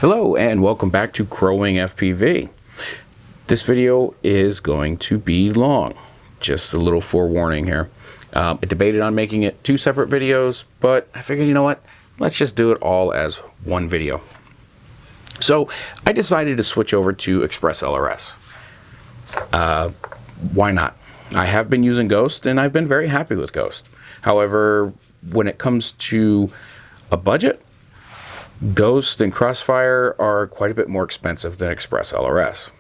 Hello and welcome back to Growing FPV. This video is going to be long. Just a little forewarning here. I debated on making it two separate videos, but I figured, you know what? Let's just do it all as one video. So I decided to switch over to ExpressLRS. Why not? I have been using Ghost and I've been very happy with Ghost. However, when it comes to a budget, Ghost and Crossfire are quite a bit more expensive than ExpressLRS.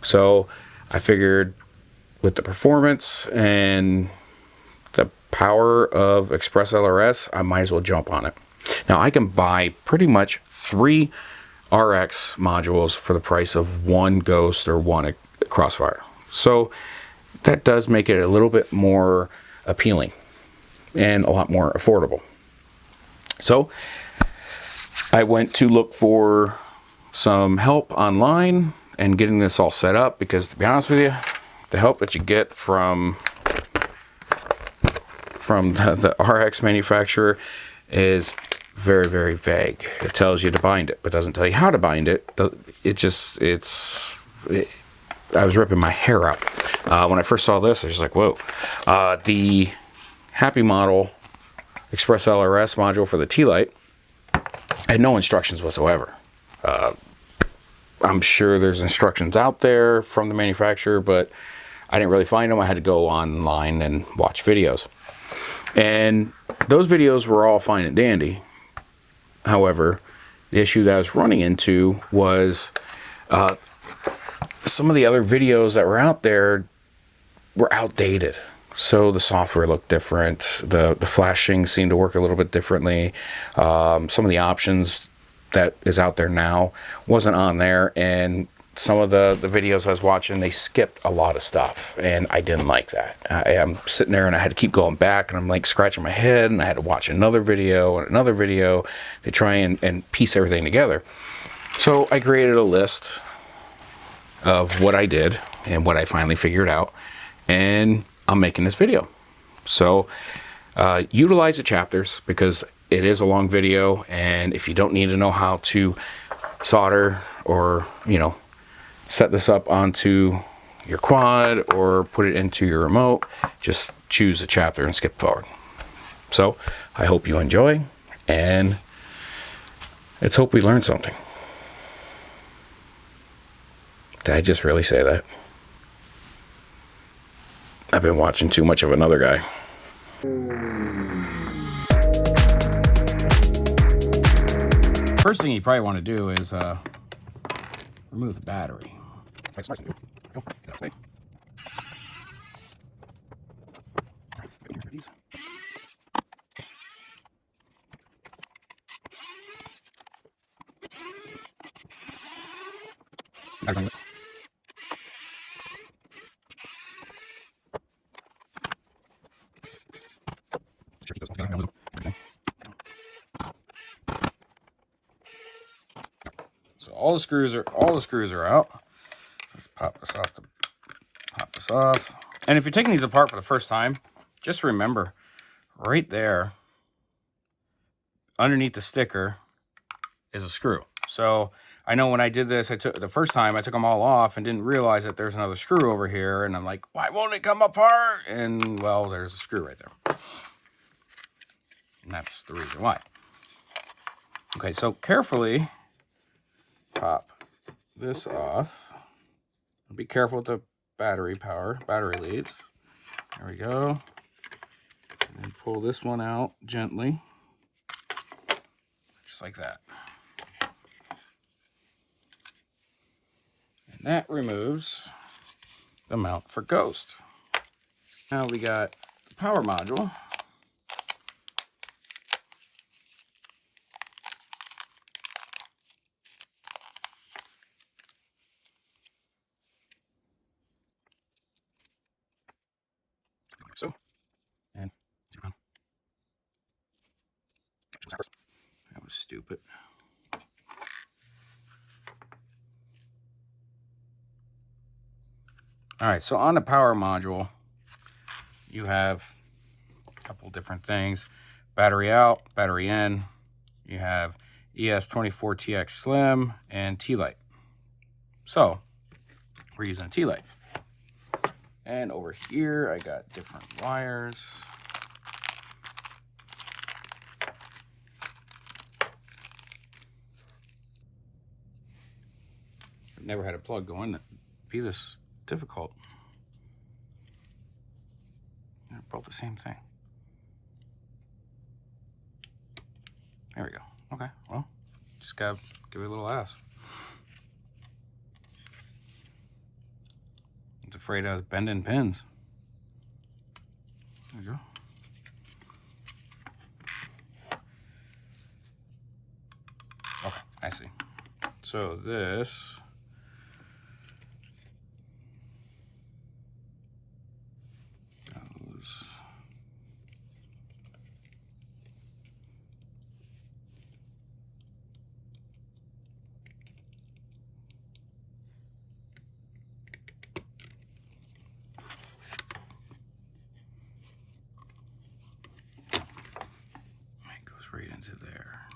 So I figured with the performance and the power of ExpressLRS, I might as well jump on it. Now I can buy pretty much 3 RX modules for the price of one Ghost or one Crossfire. So that does make it a little bit more appealing and a lot more affordable. So I went to look for some help online and getting this all set up, because to be honest with you, the help that you get from the RX manufacturer is very, very vague. It tells you to bind it, but doesn't tell you how to bind it. I was ripping my hair out. When I first saw this, I was like, whoa. The Happymodel ExpressLRS module for the T-Lite had no instructions whatsoever. I'm sure there's instructions out there from the manufacturer, but I didn't really find them. I had to go online and watch videos. And those videos were all fine and dandy. However, the issue that I was running into was some of the other videos that were out there were outdated. So the software looked different. The flashing seemed to work a little bit differently. Some of the options that is out there now wasn't on there, and some of the videos I was watching, they skipped a lot of stuff, and I didn't like that. I'm sitting there and I had to keep going back, and I'm like scratching my head, and I had to watch another video and another video to try and piece everything together. So I created a list of what I did and what I finally figured out, and I'm making this video. So utilize the chapters, because it is a long video, and if you don't need to know how to solder or, you know, set this up onto your quad or put it into your remote, just choose a chapter and skip forward. So I hope you enjoy, and let's hope we learn something. Did I just really say that? I've been watching too much of another guy. First thing you probably want to do is remove the battery. So all the screws are out. Let's pop this off. And if you're taking these apart for the first time, just remember, right there, underneath the sticker, is a screw. So I know when I did this, the first time I took them all off and didn't realize that there's another screw over here, and I'm like, why won't it come apart? And well, there's a screw right there. And that's the reason why. Okay, so carefully pop this off. Be careful with the battery leads. There we go. And then pull this one out gently, just like that. And that removes the mount for Ghost. Now we got the power module. So, and that was stupid. All right, so on the power module, you have a couple different things. Battery out, battery in. You have ES24TX Slim, and T-Lite. So we're using a T-Lite. And over here, I got different wires. I've never had a plug go in that be this difficult. They're both the same thing. There we go. Okay, well, just gotta give it a little ass. I was afraid I was bending pins. There we go. Okay, I see. So this goes right into there.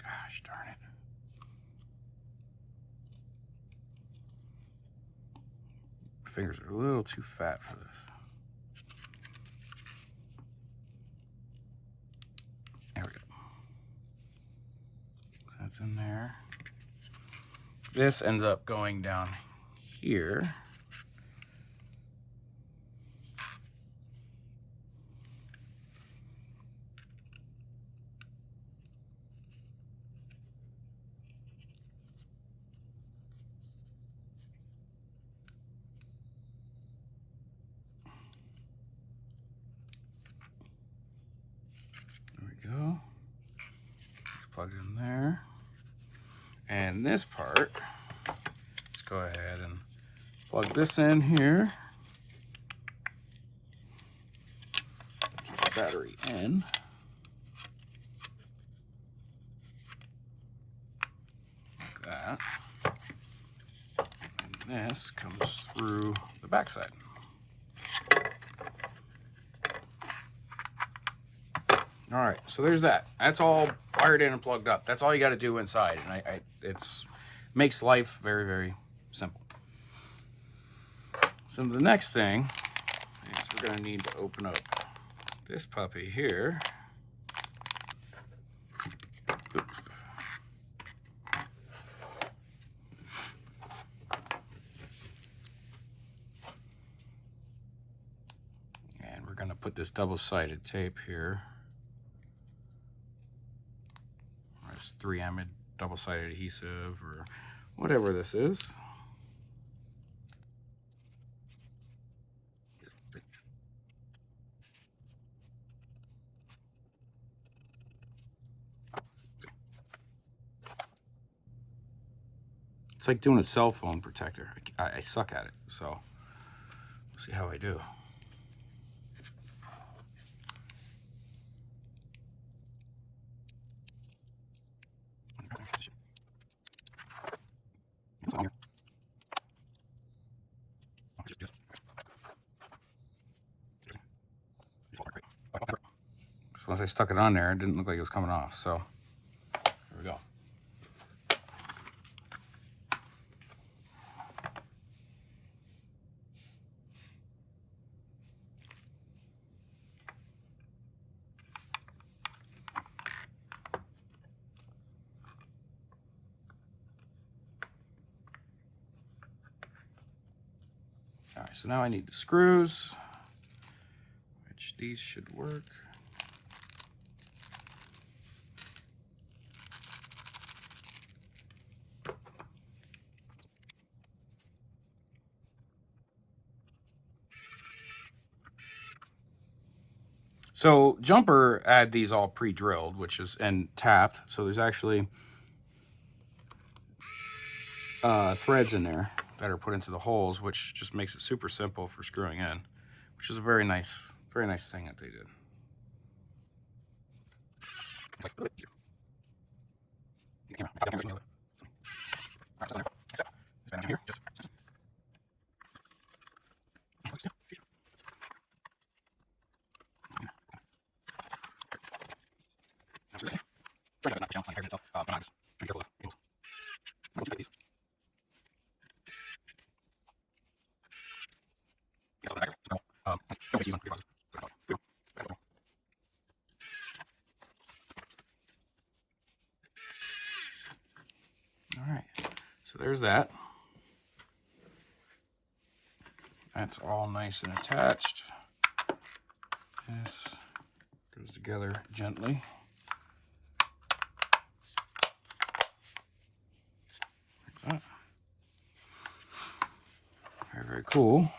Gosh darn it. Fingers are a little too fat for this. There we go. So that's in there. This ends up going down here. Go. Let's plug it in there. And this part, let's go ahead and plug this in here. Keep the battery in. Like that. And this comes through the backside. All right, so there's that. That's all wired in and plugged up. That's all you got to do inside, and it's makes life very, very simple. So the next thing is we're going to need to open up this puppy here. Oops. And we're going to put this double-sided tape here. 3M double-sided adhesive or whatever this is. It's like doing a cell phone protector. I suck at it, so we'll see how I do. It's on here. Once I stuck it on there, it didn't look like it was coming off, so there we go. All right, so now I need the screws, which these should work. So Jumper had these all pre-drilled, which is and tapped. So there's actually threads in there that are put into the holes, which just makes it super simple for screwing in, which is a very nice thing that they did. All right, so there's that. That's all nice and attached. This goes together gently. Like that. Very, very cool.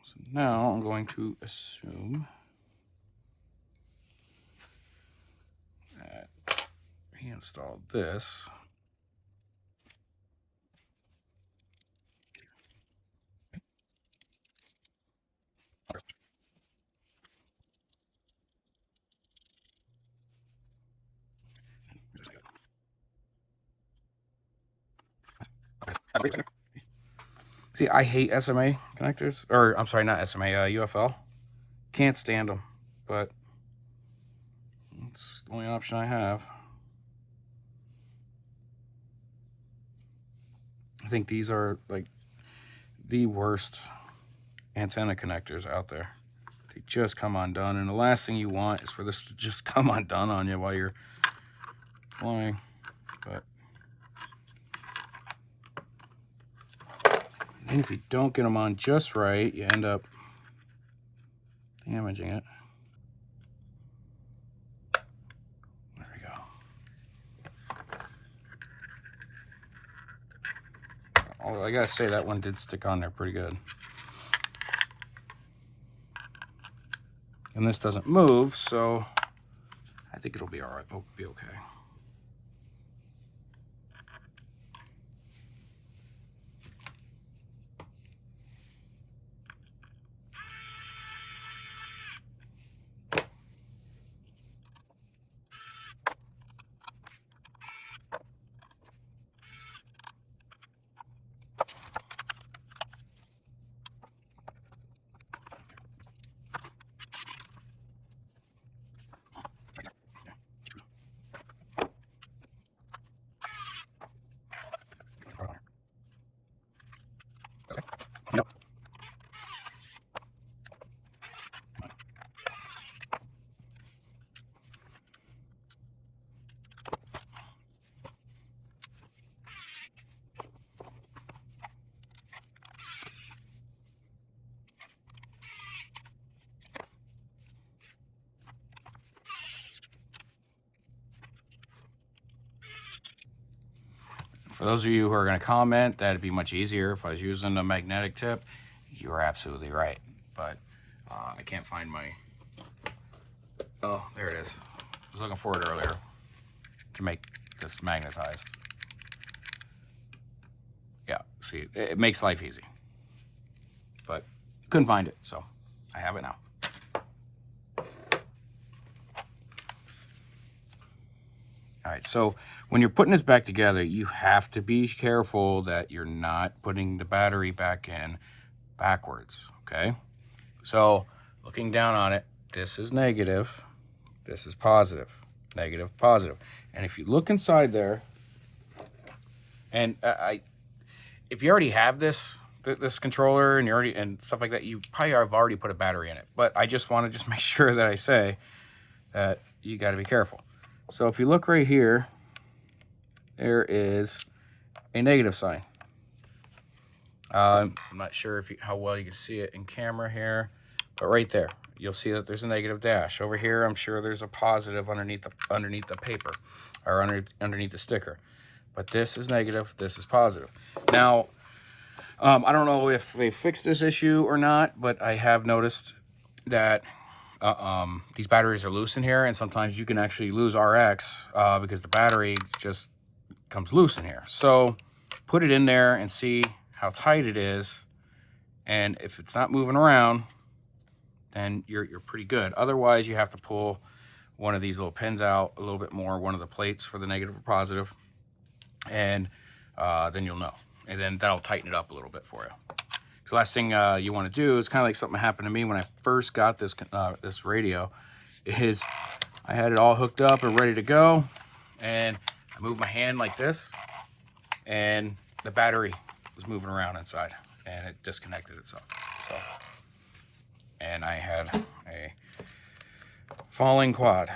So now I'm going to assume that he installed this. See, I hate SMA connectors, or I'm sorry, not SMA, UFL. Can't stand them, but it's the only option I have. I think these are like the worst antenna connectors out there. They just come undone, and the last thing you want is for this to just come undone on you while you're flying. But and if you don't get them on just right, you end up damaging it. There we go. Although I gotta say that one did stick on there pretty good. And this doesn't move, so I think it'll be all right. It'll be okay. Yep. For those of you who are going to comment, that'd be much easier if I was using a magnetic tip. You're absolutely right, but I can't find my, oh, there it is. I was looking for it earlier to make this magnetized. Yeah, see, it makes life easy, but couldn't find it, so I have it now. All right, so when you're putting this back together, you have to be careful that you're not putting the battery back in backwards, okay? So looking down on it, this is negative, this is positive, negative, positive. And if you look inside there, and if you already have this controller and you already and stuff like that, you probably have already put a battery in it. But I just want to just make sure that I say that you got to be careful. So if you look right here, there is a negative sign. I'm not sure if how well you can see it in camera here, but right there, you'll see that there's a negative dash. Over here, I'm sure there's a positive underneath the paper, or underneath the sticker. But this is negative, this is positive. Now, I don't know if they fixed this issue or not, but I have noticed that these batteries are loose in here, and sometimes you can actually lose RX because the battery just comes loose in here. So put it in there and see how tight it is, and if it's not moving around, then you're pretty good. Otherwise, you have to pull one of these little pins out a little bit more, one of the plates for the negative or positive, and then you'll know, and then that'll tighten it up a little bit for you. Because the last thing you want to do is kind of like something happened to me when I first got this this radio, is I had it all hooked up and ready to go, and I moved my hand like this, and the battery was moving around inside, and it disconnected itself. So, and I had a falling quad.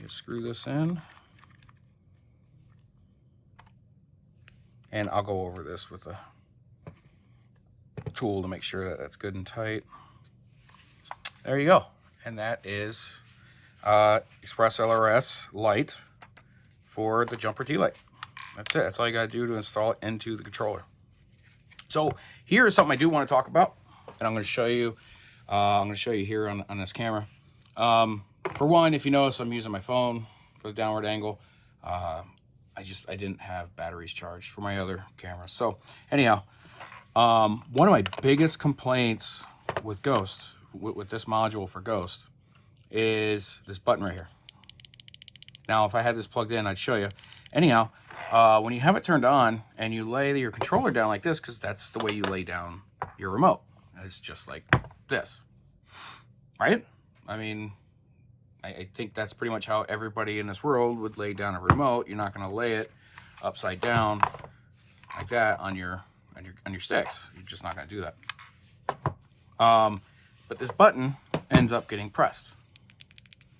You screw this in, and I'll go over this with a tool to make sure that that's good and tight. There you go. And that is ExpressLRS Lite for the Jumper T-Lite. That's it. That's all you got to do to install it into the controller. So here is something I do want to talk about, and I'm going to show you. I'm going to show you here on this camera. For one, if you notice, I'm using my phone for the downward angle. I didn't have batteries charged for my other cameras. So anyhow, one of my biggest complaints with Ghost, with this module for Ghost, is this button right here. Now, if I had this plugged in, I'd show you. Anyhow, when you have it turned on and you lay your controller down like this, because that's the way you lay down your remote. It's just like this, right? I mean, I think that's pretty much how everybody in this world would lay down a remote. You're not going to lay it upside down like that on your sticks. You're just not going to do that. But this button ends up getting pressed,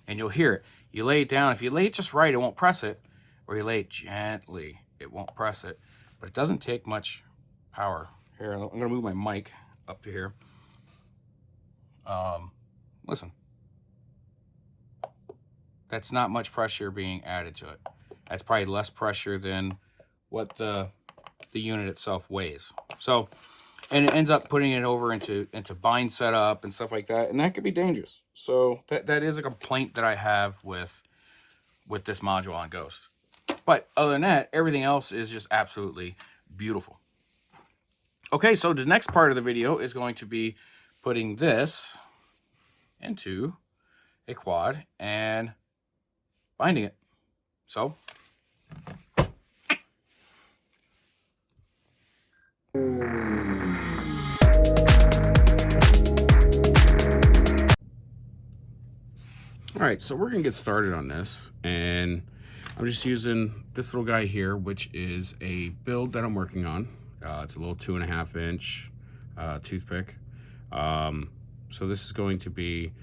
and you'll hear it. You lay it down. If you lay it just right, it won't press it, or you lay it gently, it won't press it. But it doesn't take much power. Here, I'm going to move my mic up to here. Listen. That's not much pressure being added to it. That's probably less pressure than what the unit itself weighs. So, and it ends up putting it over into bind setup and stuff like that, and that could be dangerous. So that is a complaint that I have with this module on Ghost. But other than that, everything else is just absolutely beautiful. Okay, so the next part of the video is going to be putting this into a quad and binding it. So all right, so we're gonna get started on this, and I'm just using this little guy here, which is a build that I'm working on. It's a little 2.5 inch toothpick. So this is going to be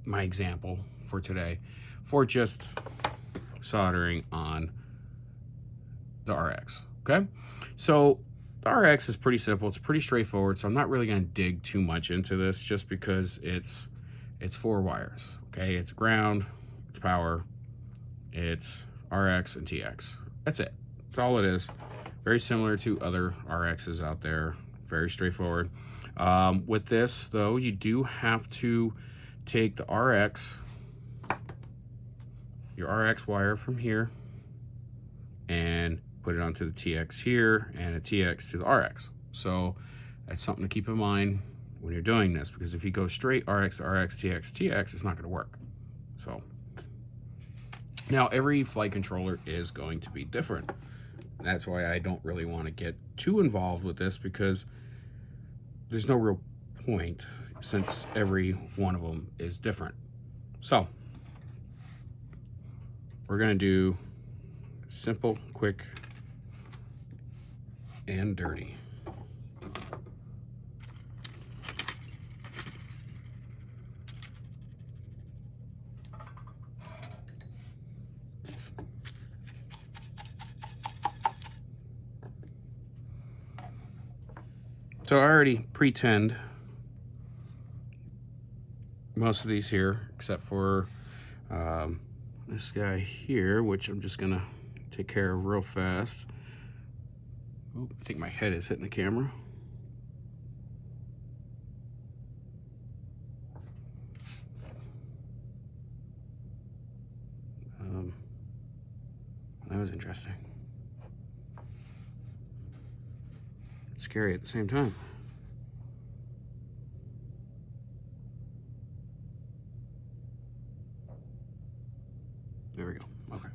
my example for today for just soldering on the RX. Okay, so the RX is pretty simple. It's pretty straightforward, so I'm not really going to dig too much into this, just because it's 4 wires. Okay, it's ground, it's power, it's RX and TX. That's it. That's all it is. Very similar to other RXs out there. Very straightforward. With this though, you do have to take the your RX wire from here, and put it onto the TX here, and a TX to the RX. So that's something to keep in mind when you're doing this, because if you go straight RX to RX, TX, TX, it's not going to work. So now every flight controller is going to be different. That's why I don't really want to get too involved with this, because there's no real point, since every one of them is different. So we're going to do simple, quick, and dirty. So I already pre-tinned most of these here, except for this guy here, which I'm just gonna take care of real fast. Ooh, I think my head is hitting the camera. That was interesting. It's scary at the same time. There we go. Okay.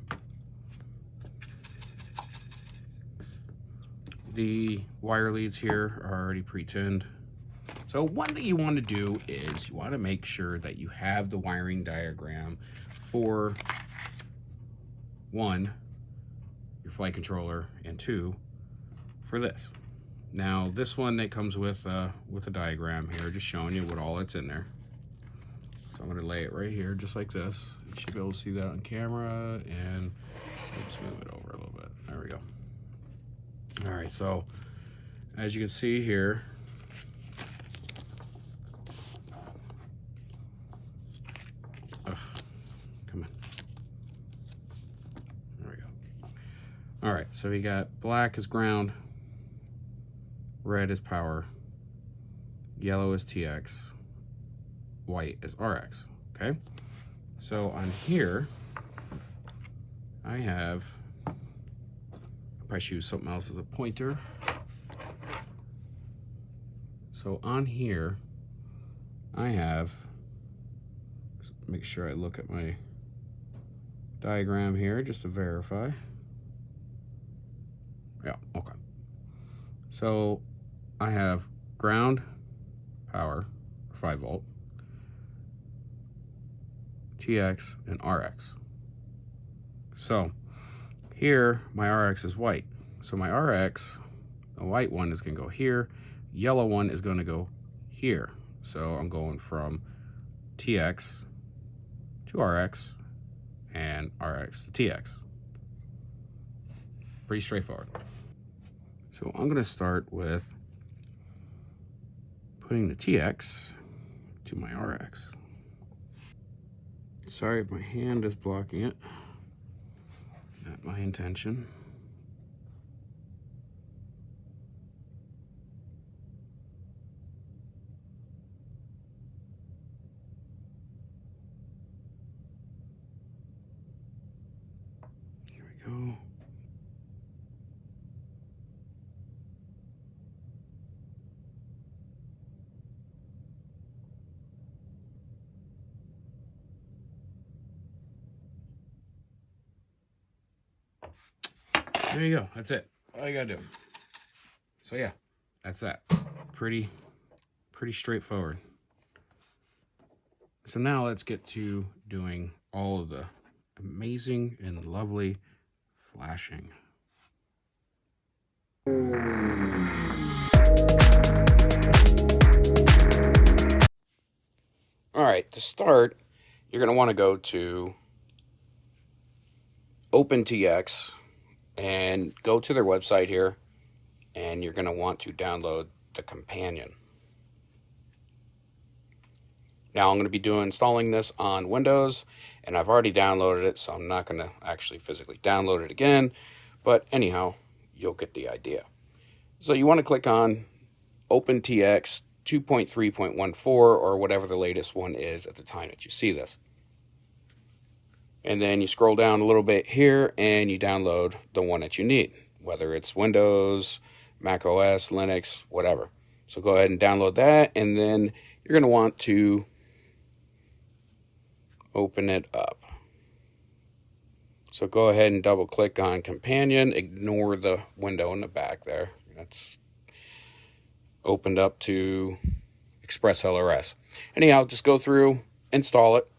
The wire leads here are already pre-tinned, so So one thing you want to do is you want to make sure that you have the wiring diagram for, one, your flight controller, and two, for this. Now this one, that comes with a diagram here, just showing you what all that's in there. So I'm going to lay it right here, just like this. You should be able to see that on camera, and just move it over a little bit. There we go. All right, so as you can see here, come on. There we go. All right, so we got black is ground, red is power, yellow is TX, white is RX, okay? So on here, I have, I'll probably use something else as a pointer. So on here, I have, make sure I look at my diagram here just to verify. Yeah, okay. So I have ground, power, 5 volt, TX, and RX. So here, my RX is white. So my RX, the white one is gonna go here, yellow one is gonna go here. So I'm going from TX to RX and RX to TX. Pretty straightforward. So I'm gonna start with putting the TX to my RX. Sorry if my hand is blocking it. Not my intention. Here we go. There you go. That's it. All you gotta do. So yeah, that's that. Pretty straightforward. So now let's get to doing all of the amazing and lovely flashing. All right, to start, you're going to want to go to OpenTX and go to their website here, and you're going to want to download the companion. Now I'm going to be installing this on Windows, and I've already downloaded it, so I'm not going to actually physically download it again, but anyhow, you'll get the idea. So you want to click on OpenTX 2.3.14 or whatever the latest one is at the time that you see this. And then you scroll down a little bit here and you download the one that you need, whether it's Windows, macOS, Linux, whatever. So go ahead and download that, and then you're going to want to open it up. So go ahead and double click on companion, ignore the window in the back there. That's opened up to ExpressLRS. Anyhow, just go through, install it.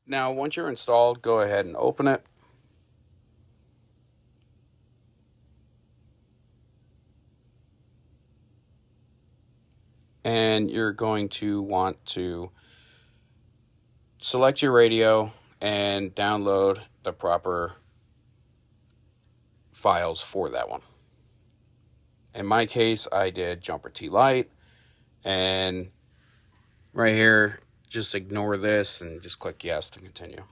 Now, once you're installed, go ahead and open it. And you're going to want to select your radio and download the proper files for that one. In my case, I did Jumper T-Lite, and right here, just ignore this and just click yes to continue.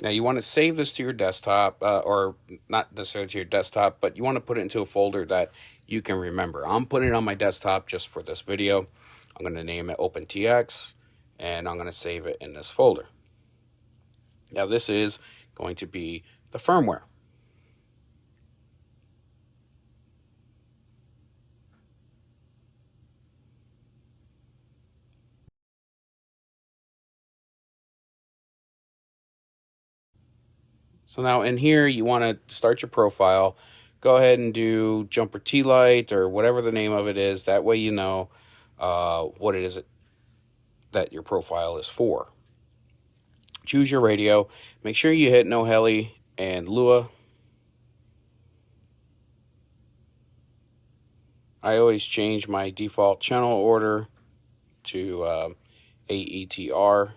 Now you want to save this to your desktop, or not necessarily to your desktop, but you want to put it into a folder that you can remember. I'm putting it on my desktop just for this video. I'm going to name it OpenTX, and I'm going to save it in this folder. Now this is going to be the firmware. So now in here, you want to start your profile, go ahead and do Jumper T-Lite or whatever the name of it is. That way you know what it is that your profile is for. Choose your radio. Make sure you hit No Heli and Lua. I always change my default channel order to AETR.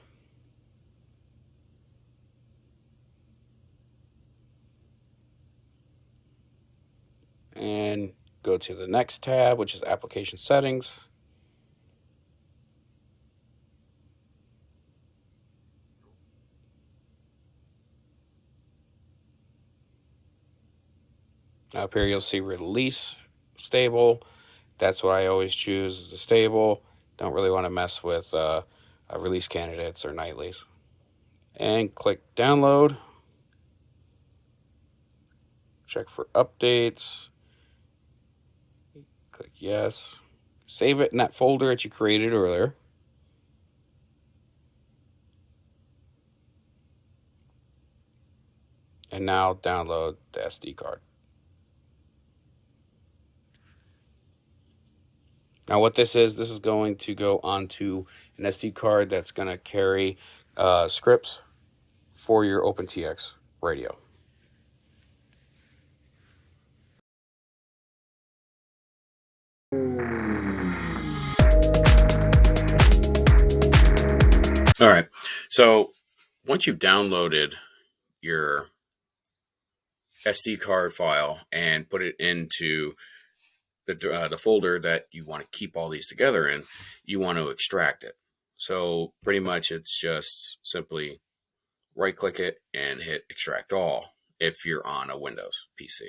And go to the next tab, which is Application Settings. Up here you'll see Release Stable. That's what I always choose as the stable. Don't really want to mess with release candidates or nightlies. And click Download. Check for updates. Click Yes. Save it in that folder that you created earlier. And now download the SD card. Now what this is going to go onto an SD card that's going to carry scripts for your OpenTX radio. All right, so once you've downloaded your SD card file and put it into the folder that you want to keep all these together in, you want to extract it. So pretty much it's just simply right click it and hit extract all if you're on a Windows PC.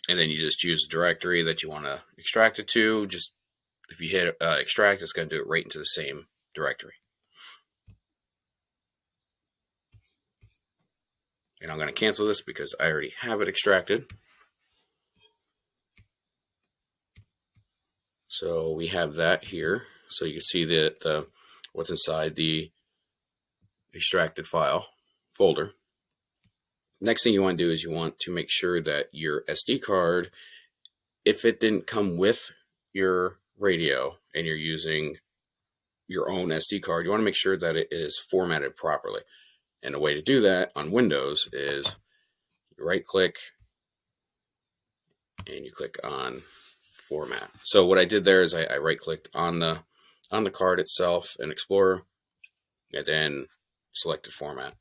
And then you just choose the directory that you want to extract it to. Just if you hit extract, it's going to do it right into the same directory. And I'm going to cancel this because I already have it extracted. So we have that here. So you can see that what's inside the extracted file folder. Next thing you want to do is you want to make sure that your SD card, if it didn't come with your radio and you're using your own SD card, you want to make sure that it is formatted properly. And the way to do that on Windows is you right click and you click on format. So what I did there is I right clicked on the card itself in Explorer and then selected format.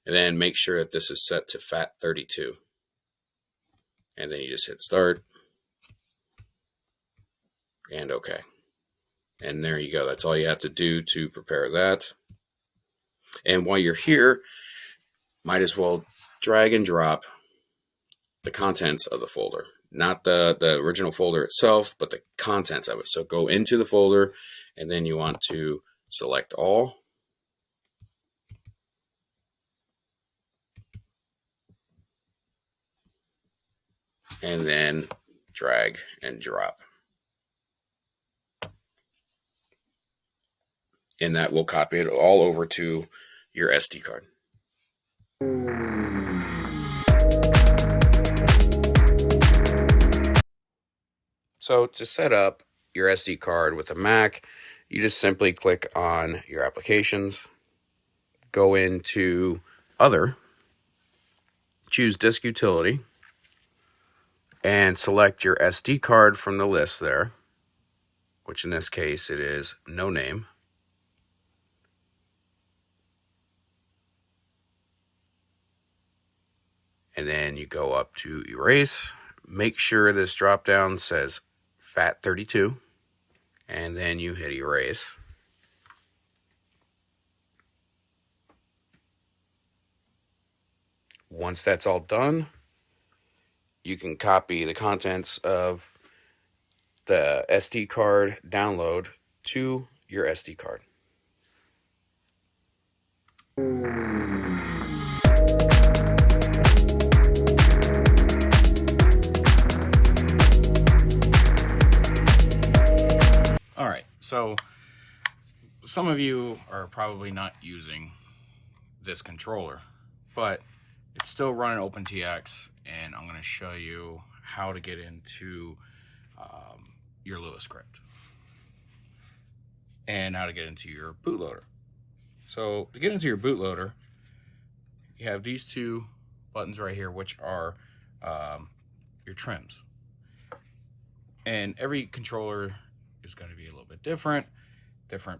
And then make sure that this is set to FAT32. And then you just hit start and OK. And there you go. That's all you have to do to prepare that. And while you're here, might as well drag and drop the contents of the folder. Not the original folder itself, but the contents of it. So go into the folder and then you want to select all. And then drag and drop. And that will copy it all over to your SD card. So to set up your SD card with a Mac, you just simply click on your applications, go into Other, choose Disk Utility, and select your SD card from the list there, which in this case it is no name. And then you go up to Erase. Make sure this drop down says FAT32, and then you hit Erase. Once that's all done, you can copy the contents of the SD card download to your SD card. All right, so some of you are probably not using this controller, but it's still running OpenTX and I'm going to show you how to get into your Lua script and how to get into your bootloader. So to get into your bootloader, you have these two buttons right here, which are your trims. And every controller is going to be a little bit different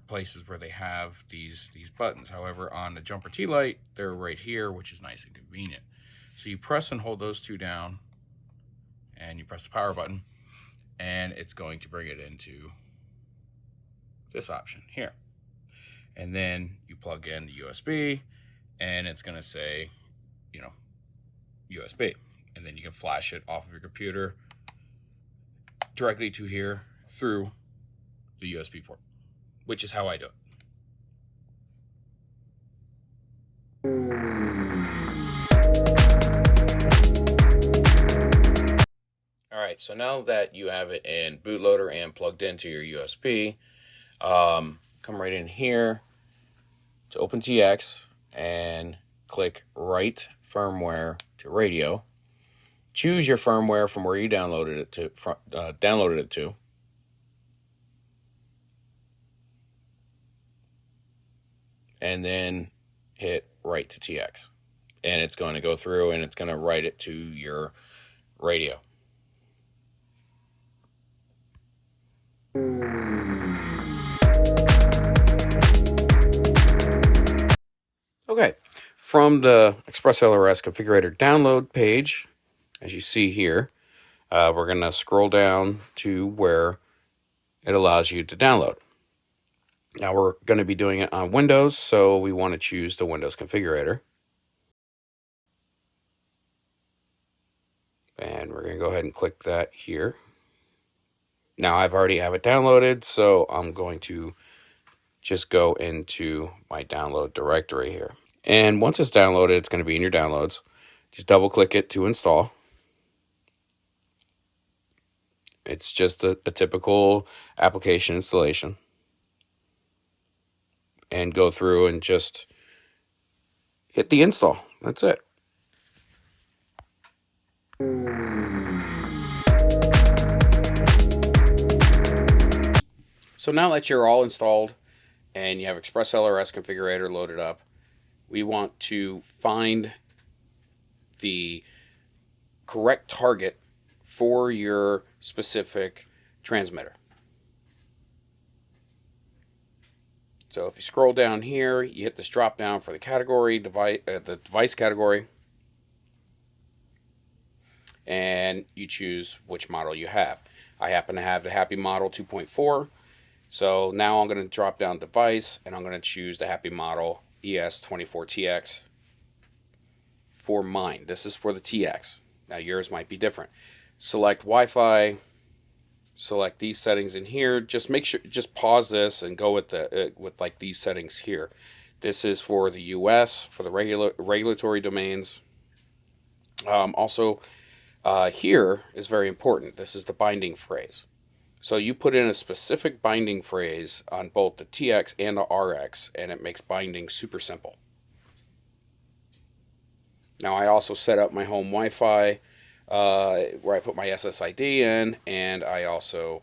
places where they have these buttons. However, on the Jumper T-Lite, they're right here, which is nice and convenient. So you press and hold those two down, and you press the power button, and it's going to bring it into this option here. And then you plug in the USB, and it's going to say, you know, USB. And then you can flash it off of your computer directly to here through the USB port, which is how I do it. Alright, so now that you have it in Bootloader and plugged into your USB, come right in here to OpenTX and click Write Firmware to Radio. Choose your firmware from where you downloaded it to. And then hit Write to TX. And it's going to go through and it's going to write it to your radio. Okay, from the ExpressLRS Configurator download page, as you see here, we're going to scroll down to where it allows you to download. Now we're going to be doing it on Windows, so we want to choose the Windows configurator. And we're going to go ahead and click that here. Now I've already have it downloaded, so I'm going to just go into my download directory here. And once it's downloaded, it's going to be in your downloads. Just double click it to install. It's just a typical application installation. And go through and just hit the install. That's it. So now that you're all installed and you have ExpressLRS Configurator loaded up, we want to find the correct target for your specific transmitter. So if you scroll down here, you hit this drop down for the category, the device category, and you choose which model you have. I happen to have the Happymodel 2.4, so now I'm going to drop down device, and I'm going to choose the Happymodel ES24TX for mine. This is for the TX. Now yours might be different. Select Wi-Fi. Select these settings in here. Just make sure, just pause this and go with the like these settings here. This is for the US, for the regulatory domains. Also, here is very important. This is the binding phrase. So you put in a specific binding phrase on both the TX and the RX, and it makes binding super simple. Now I also set up my home Wi-Fi, where I put my SSID in, and I also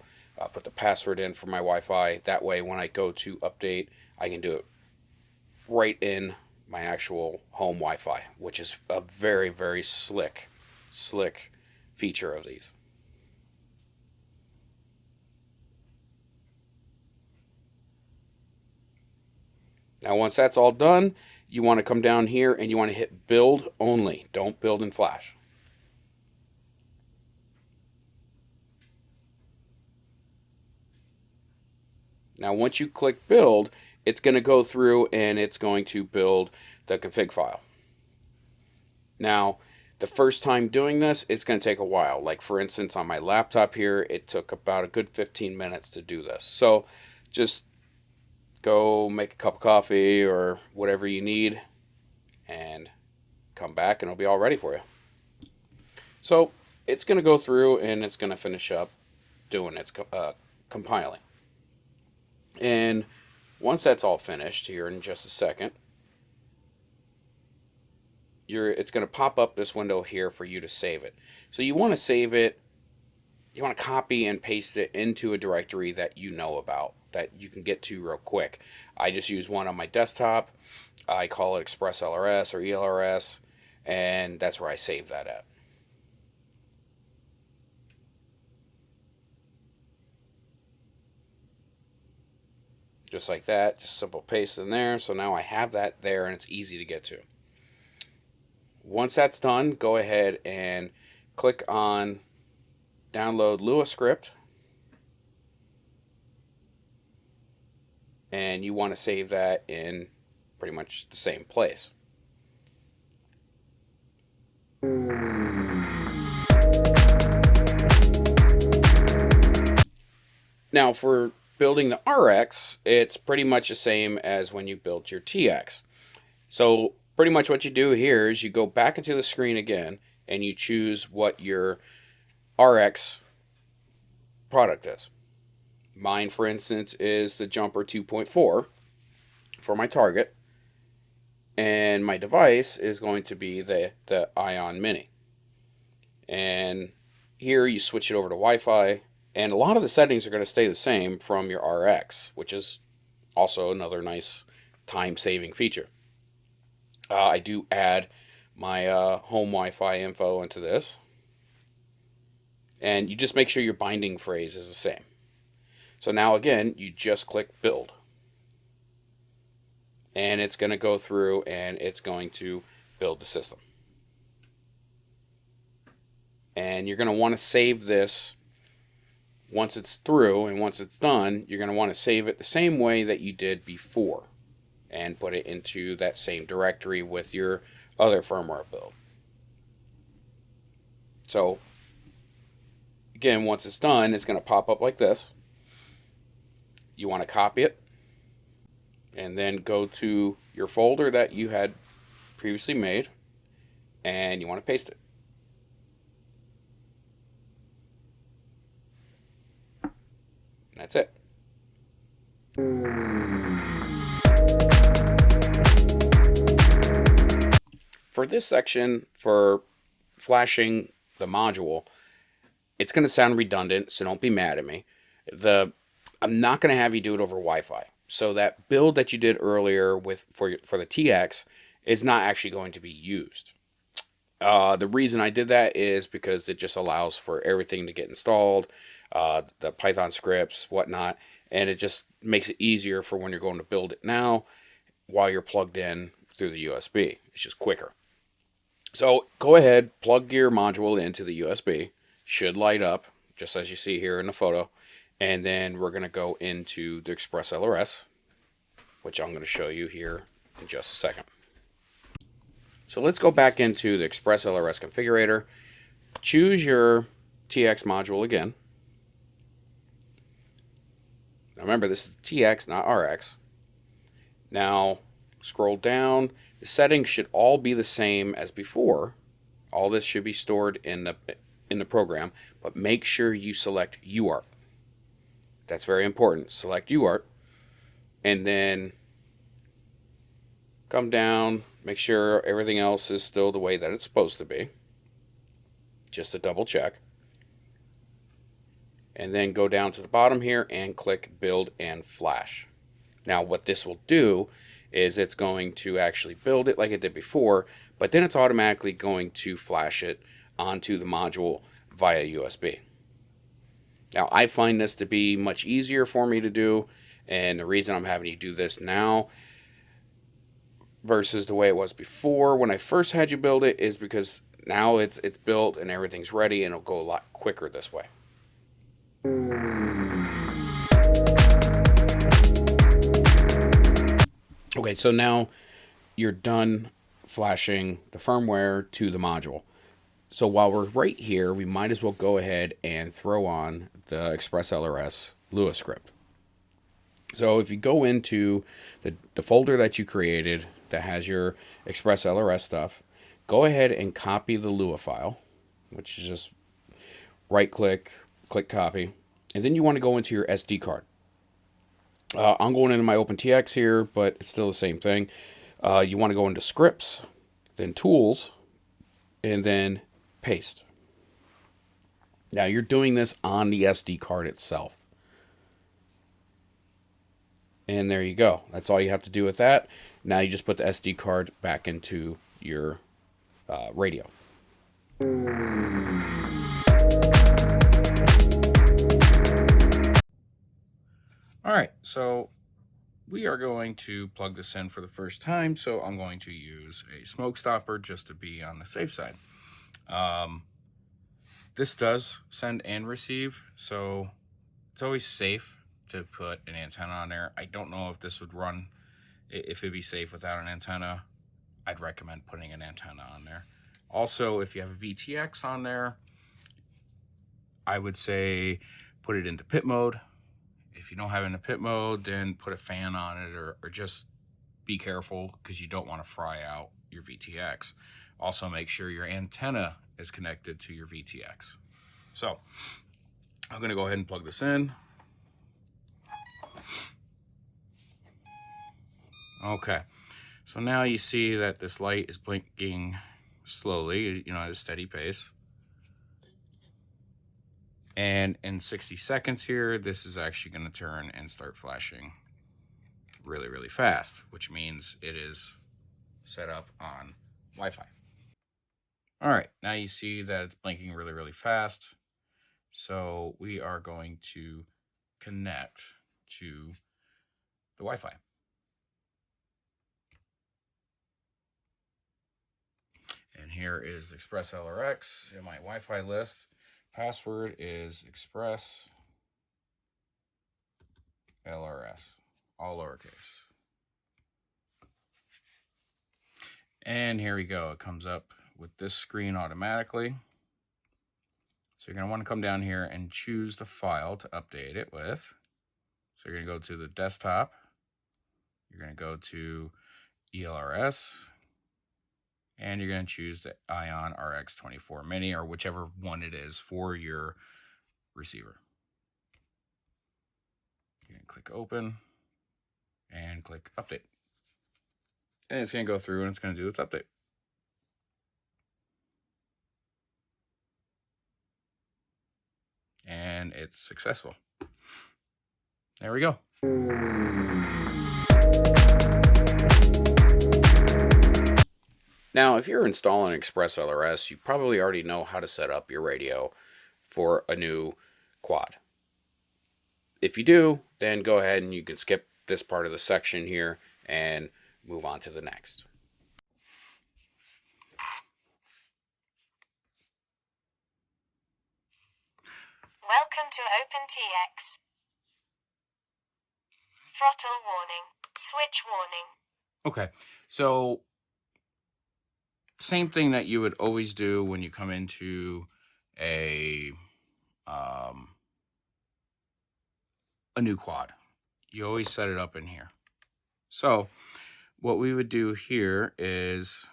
put the password in for my Wi-Fi. That way when I go to update, I can do it right in my actual home Wi-Fi, which is a very, very slick feature of these. Now once that's all done, you want to come down here and you want to hit build only. Don't build in Flash. Now once you click build, it's going to go through and it's going to build the config file. Now the first time doing this, it's going to take a while. Like for instance on my laptop here, it took about a good 15 minutes to do this. So just go make a cup of coffee or whatever you need and come back and it'll be all ready for you. So it's going to go through and it's going to finish up doing its compiling. And once that's all finished here in just a second, it's going to pop up this window here for you to save it. So you want to save it, you want to copy and paste it into a directory that you know about, that you can get to real quick. I just use one on my desktop. I call it ExpressLRS or ELRS, and that's where I save that at. Just like that, just simple paste in there. So now I have that there and it's easy to get to. Once that's done, go ahead and click on download Lua script. And you want to save that in pretty much the same place. Now for building the RX, it's pretty much the same as when you built your TX. So pretty much what you do here is you go back into the screen again and you choose what your RX product is. Mine, for instance, is the Jumper 2.4 for my target. And my device is going to be the Aion Mini. And here you switch it over to Wi-Fi. And a lot of the settings are going to stay the same from your RX, which is also another nice time-saving feature. I do add my home Wi-Fi info into this. And you just make sure your binding phrase is the same. So now again, you just click Build. And it's going to go through and it's going to build the system. And you're going to want to save this once it's through, and once it's done, you're going to want to save it the same way that you did before and put it into that same directory with your other firmware build. So again, once it's done, it's going to pop up like this. You want to copy it and then go to your folder that you had previously made and you want to paste it. And that's it. For this section, for flashing the module, it's going to sound redundant, so don't be mad at me. I'm not going to have you do it over Wi-Fi. So that build that you did earlier for the TX is not actually going to be used. The reason I did that is because it just allows for everything to get installed, the Python scripts, whatnot, and it just makes it easier for when you're going to build it now while you're plugged in through the USB. It's just quicker. So go ahead, plug your module into the USB. Should light up, just as you see here in the photo. And then we're going to go into the ExpressLRS, which I'm going to show you here in just a second. So let's go back into the ExpressLRS Configurator. Choose your TX module again. Now remember, this is TX, not RX. Now scroll down. The settings should all be the same as before. All this should be stored in the program, but make sure you select UART. That's very important. Select UART, and then come down, make sure everything else is still the way that it's supposed to be. Just to double check. And then go down to the bottom here and click Build and Flash. Now what this will do is it's going to actually build it like it did before, but then it's automatically going to flash it onto the module via USB. Now I find this to be much easier for me to do, and the reason I'm having you do this now versus the way it was before when I first had you build it is because now it's built and everything's ready, and it'll go a lot quicker this way. Okay, so now you're done flashing the firmware to the module. So while we're right here, we might as well go ahead and throw on the ExpressLRS Lua script. So if you go into the folder that you created that has your ExpressLRS stuff, go ahead and copy the Lua file, which is just right click, click copy, and then you want to go into your SD card. I'm going into my OpenTX here, but it's still the same thing. You want to go into scripts, then Tools, and then Paste. Now you're doing this on the SD card itself. And there you go. That's all you have to do with that. Now you just put the SD card back into your radio. All right, so we are going to plug this in for the first time. So I'm going to use a smoke stopper just to be on the safe side. This does send and receive, so it's always safe to put an antenna on there. I don't know if this would run, if it'd be safe without an antenna. I'd recommend putting an antenna on there. Also, if you have a VTX on there, I would say put it into pit mode. If you don't have it in a pit mode, then put a fan on it, or just be careful because you don't want to fry out your VTX. Also, make sure your antenna is connected to your VTX. So I'm going to go ahead and plug this in. Okay, so now you see that this light is blinking slowly, at a steady pace. And in 60 seconds here, this is actually going to turn and start flashing really, really fast, which means it is set up on Wi-Fi. All right, now you see that it's blinking really, really fast. So we are going to connect to the Wi-Fi. And here is ExpressLRX in my Wi-Fi list. Password is ExpressLRS, all lowercase. And here we go. It comes up with this screen automatically. So you're going to want to come down here and choose the file to update it with. So you're going to go to the desktop. You're going to go to ELRS. And you're going to choose the Aion RX 24 Mini, or whichever one it is for your receiver. You're going to click open and click update. And it's going to go through and it's going to do its update. And it's successful. There we go. Now, if you're installing ExpressLRS, you probably already know how to set up your radio for a new quad. If you do, then go ahead and you can skip this part of the section here and move on to the next. Welcome to OpenTX. Throttle warning. Switch warning. Okay, so same thing that you would always do when you come into a new quad. You always set it up in here. So what we would do here is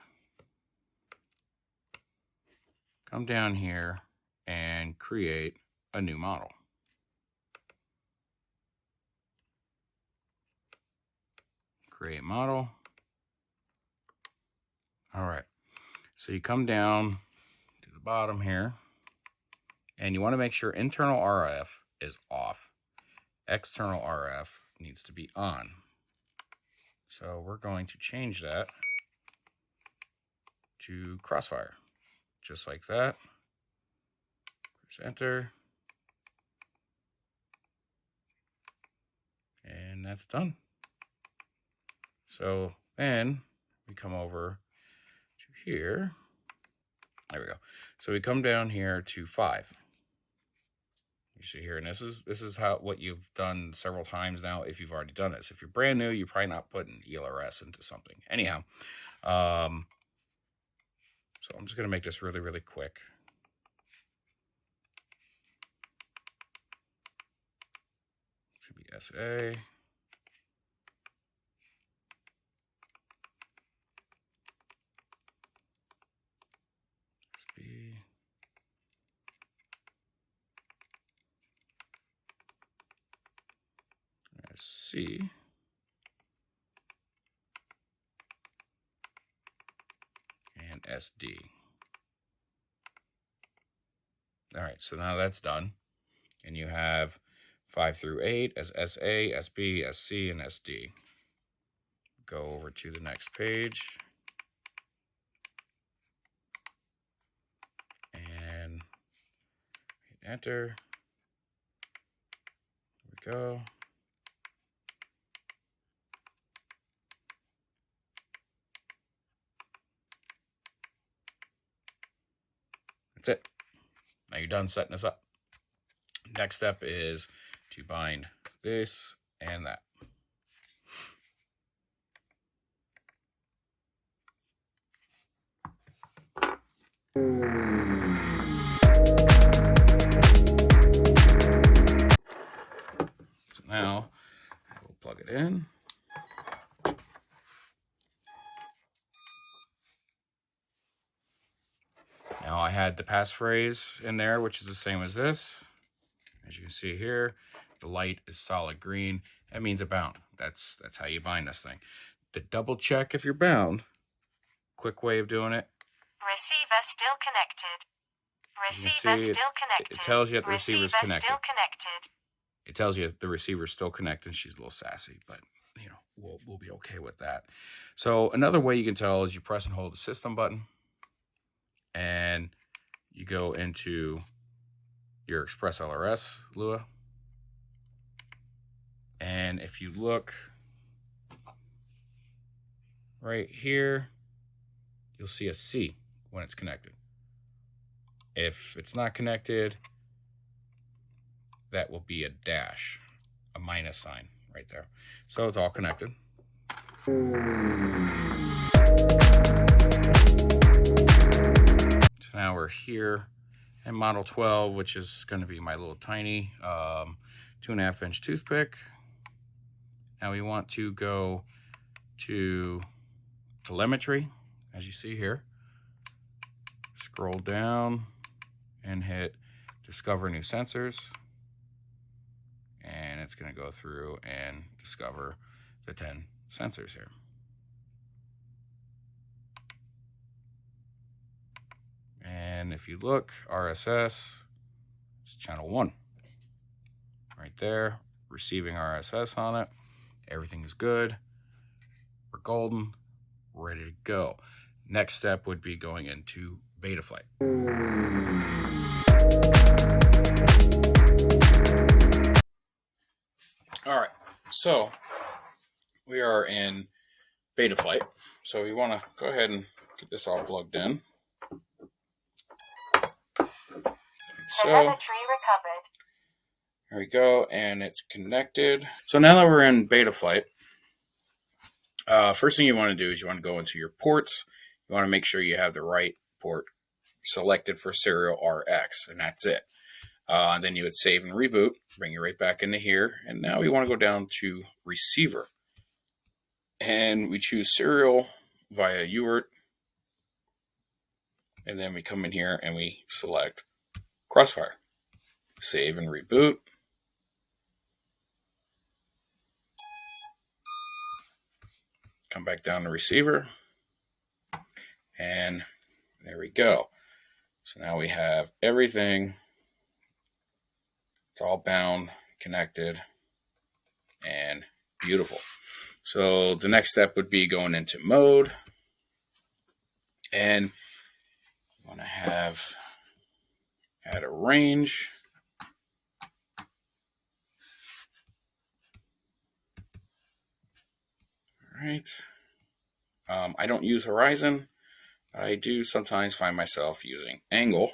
come down here and create a new model. Create model. All right. So you come down to the bottom here and you want to make sure internal RF is off. External RF needs to be on. So we're going to change that to crossfire, just like that. Press enter. And that's done. So then we come over to here. There we go. So we come down here to 5. You see here, and this is what you've done several times now if you've already done this. If you're brand new, you're probably not putting ELRS into something. Anyhow, so I'm just going to make this really, really quick. Should be SA. SB. SC. SD. All right, so now that's done. And you have 5 through 8 as SA, SB, SC, and SD. Go over to the next page. And hit enter. There we go. That's it. Now you're done setting this up. Next step is to bind this and that. So now I will plug it in. Now I had the passphrase in there, which is the same as this. As you can see here, the light is solid green. That means a bound. That's how you bind this thing. To double check if you're bound, quick way of doing it. Receiver still connected. Receiver still connected. It tells you that the receiver's connected. Still connected. It tells you the receiver's still connected. She's a little sassy, but you know, we'll be okay with that. So another way you can tell is you press and hold the system button, and you go into your ExpressLRS Lua. And if you look right here, you'll see a C when it's connected. If it's not connected, that will be a dash, a minus sign right there. So it's all connected. So now we're here in Model 12, which is going to be my little tiny 2.5-inch toothpick. Now we want to go to Telemetry, as you see here. Scroll down and hit Discover New Sensors. And it's going to go through and discover the 10 sensors here. And if you look, RSS is channel 1. Right there, receiving RSS on it. Everything is good. We're golden, ready to go. Next step would be going into Betaflight. All right, so we are in Betaflight. So we want to go ahead and get this all plugged in. So Telemetry recovered. there we go, and it's connected. So now that we're in Betaflight, first thing you want to do is you want to go into your ports. You want to make sure you have the right port selected for Serial RX, and that's it. And then you would save and reboot, bring you right back into here. And now we want to go down to receiver. And we choose serial via UART. And then we come in here and we select Crossfire. Save and reboot. Come back down to receiver. And there we go. So now we have everything. It's all bound, connected, and beautiful. So the next step would be going into mode. And you want to add a range. All right. I don't use horizon. I do sometimes find myself using angle,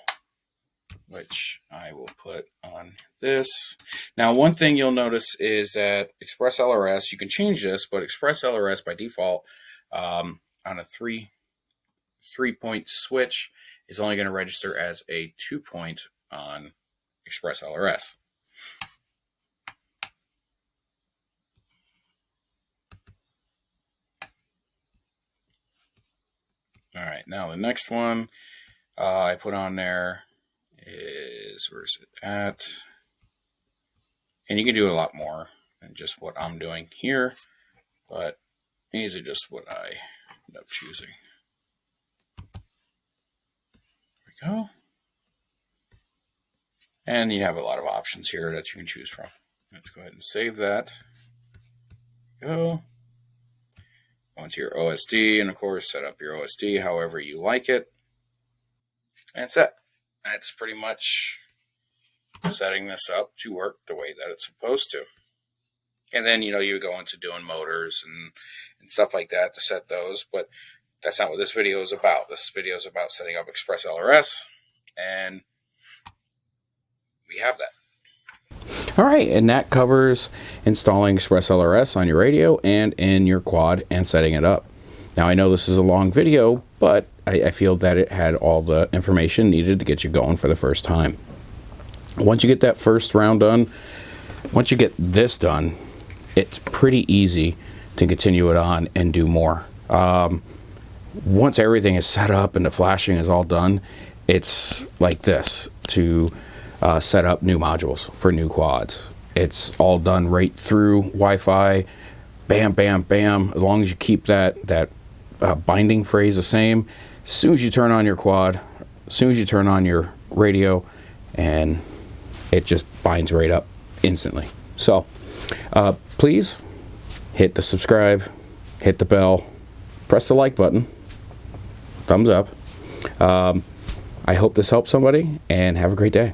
which I will put on this. Now, one thing you'll notice is that ExpressLRS, you can change this, but ExpressLRS by default on a three-point switch is only going to register as a 2-point on ExpressLRS. All right, now the next one I put on there is, where's it at? And you can do a lot more than just what I'm doing here, but these are just what I end up choosing. go. And you have a lot of options here that you can choose from. Let's go ahead and save that. Go. Go into your OSD, and of course, set up your OSD however you like it. And that's it. That's pretty much setting this up to work the way that it's supposed to. And then, you go into doing motors and stuff like that to set those, but that's not what this video is about. This video is about setting up ExpressLRS, and we have that. All right, and that covers installing ExpressLRS on your radio and in your quad and setting it up. Now, I know this is a long video, but I feel that it had all the information needed to get you going for the first time. Once you get that first round done, once you get this done, it's pretty easy to continue it on and do more. Once everything is set up and the flashing is all done, it's like this to set up new modules for new quads. It's all done right through Wi-Fi, bam, bam, bam. As long as you keep that binding phrase the same, as soon as you turn on your quad, as soon as you turn on your radio, and it just binds right up instantly. So please hit the subscribe, hit the bell, press the like button, thumbs up. I hope this helps somebody, and have a great day.